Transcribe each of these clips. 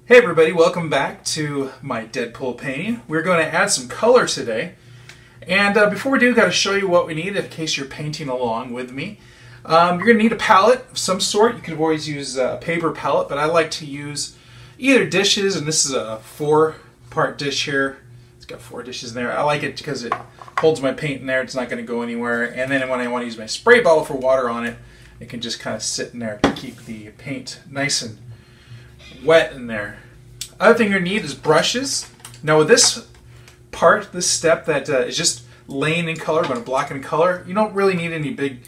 Hey everybody, welcome back to my Deadpool painting. We're going to add some color today. And before we do, got to show you what we need in case you're painting along with me. You're going to need a palette of some sort. You could always use a paper palette, but I like to use either dishes, and this is a 4-part dish here. It's got 4 dishes in there. I like it because it holds my paint in there. It's not going to go anywhere. And then when I want to use my spray bottle for water on it, it can just kind of sit in there to keep the paint nice and wet in there. Other thing you need is brushes. Now with this part, this step that is just laying in color, but blocking color, you don't really need any big,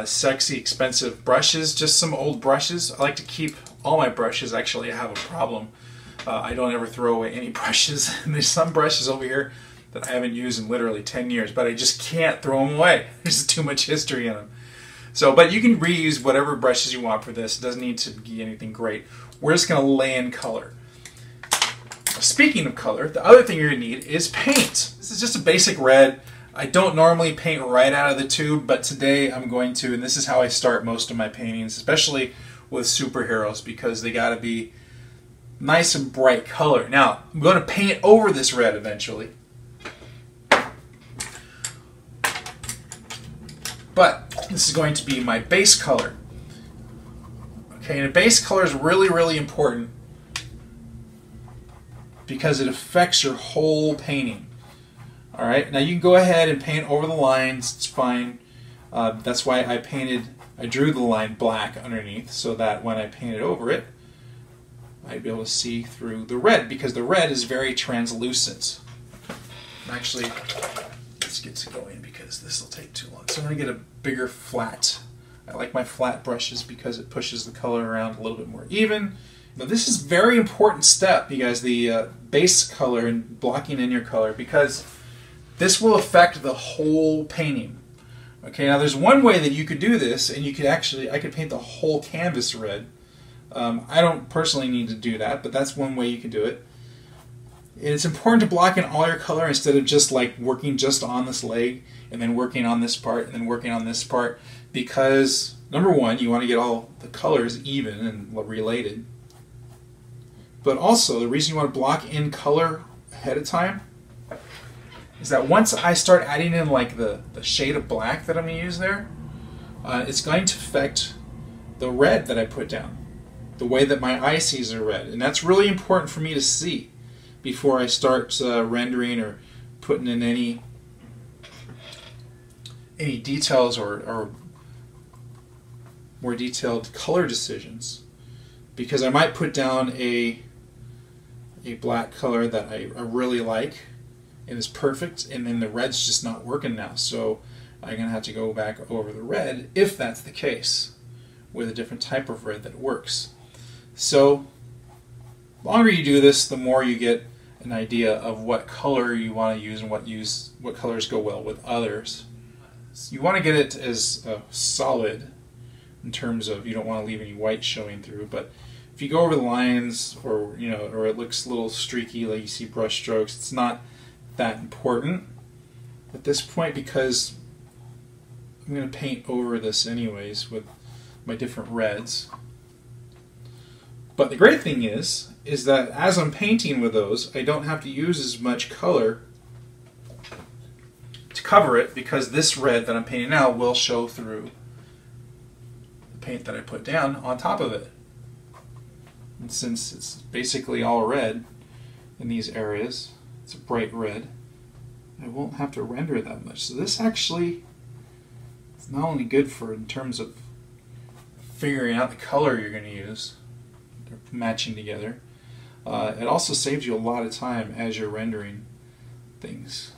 sexy, expensive brushes, just some old brushes. I like to keep all my brushes. Actually, I have a problem. I don't ever throw away any brushes. And there's some brushes over here that I haven't used in literally 10 years, but I just can't throw them away. There's too much history in them. So, but you can reuse whatever brushes you want for this. It doesn't need to be anything great. We're just going to lay in color. Speaking of color, the other thing you're going to need is paint. This is just a basic red. I don't normally paint right out of the tube, but today I'm going to, and this is how I start most of my paintings, especially with superheroes, because they got to be nice and bright color. Now, I'm going to paint over this red eventually. But this is going to be my base color. Okay, and a base color is really, really important because it affects your whole painting. Alright, now you can go ahead and paint over the lines, it's fine. That's why I drew the line black underneath so that when I painted over it, I'd be able to see through the red, because the red is very translucent. Actually, let's get to going because this will take too long. So I'm going to get a bigger flat. I like my flat brushes because it pushes the color around a little bit more even. Now this is a very important step, you guys, the base color and blocking in your color, because this will affect the whole painting. Okay, now there's one way that you could do this, and you could actually, I could paint the whole canvas red. I don't personally need to do that, but that's one way you can do it. And it's important to block in all your color instead of just like working just on this leg and then working on this part and then working on this part, because number one, you want to get all the colors even and related. But also, the reason you want to block in color ahead of time is that once I start adding in like the shade of black that I'm going to use there, it's going to affect the red that I put down, the way that my eye sees are red. And that's really important for me to see before I start rendering or putting in any details or more detailed color decisions. Because I might put down a black color that I really like and is perfect, and then the red's just not working now. So I'm going to have to go back over the red if that's the case, with a different type of red that works. So the longer you do this, the more you get an idea of what color you want to use and what colors go well with others. So you want to get it as solid in terms of you don't want to leave any white showing through, but if you go over the lines or it looks a little streaky like you see brush strokes, it's not that important at this point because I'm going to paint over this anyways with my different reds. But the great thing is that as I'm painting with those, I don't have to use as much color to cover it, because this red that I'm painting now will show through the paint that I put down on top of it. And since it's basically all red in these areas, it's a bright red, I won't have to render that much. So this actually is not only good for in terms of figuring out the color you're going to use, they're matching together, it also saves you a lot of time as you're rendering things.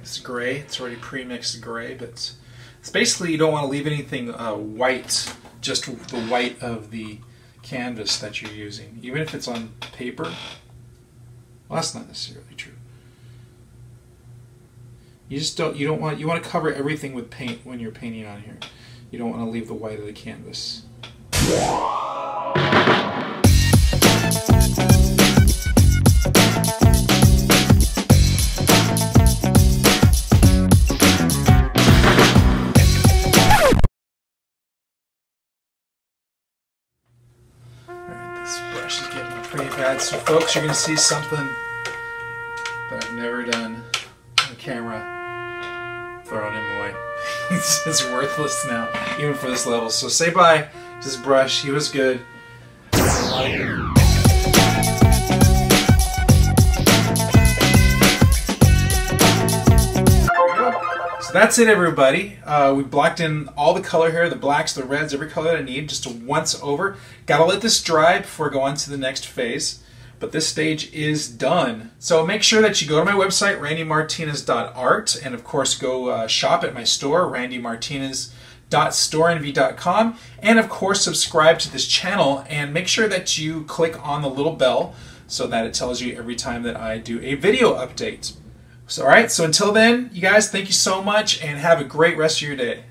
It's gray. It's already pre-mixed gray, but So basically, you don't want to leave anything white, just the white of the canvas that you're using, even if it's on paper. Well, that's not necessarily true. You want to cover everything with paint when you're painting on here. You don't want to leave the white of the canvas. This brush is getting pretty bad. So folks, you're going to see something that I've never done on camera. Throwing him away. It's worthless now, even for this level. So say bye to this brush. He was good. So that's it, everybody. We blocked in all the color here, the blacks, the reds, every color that I need, just a once over. Gotta let this dry before I go on to the next phase. But this stage is done. So make sure that you go to my website, randymartinez.art, and of course go shop at my store, randymartinez.storenvy.com, and of course subscribe to this channel, and make sure that you click on the little bell so that it tells you every time that I do a video update. So, all right, so until then, you guys, thank you so much, and have a great rest of your day.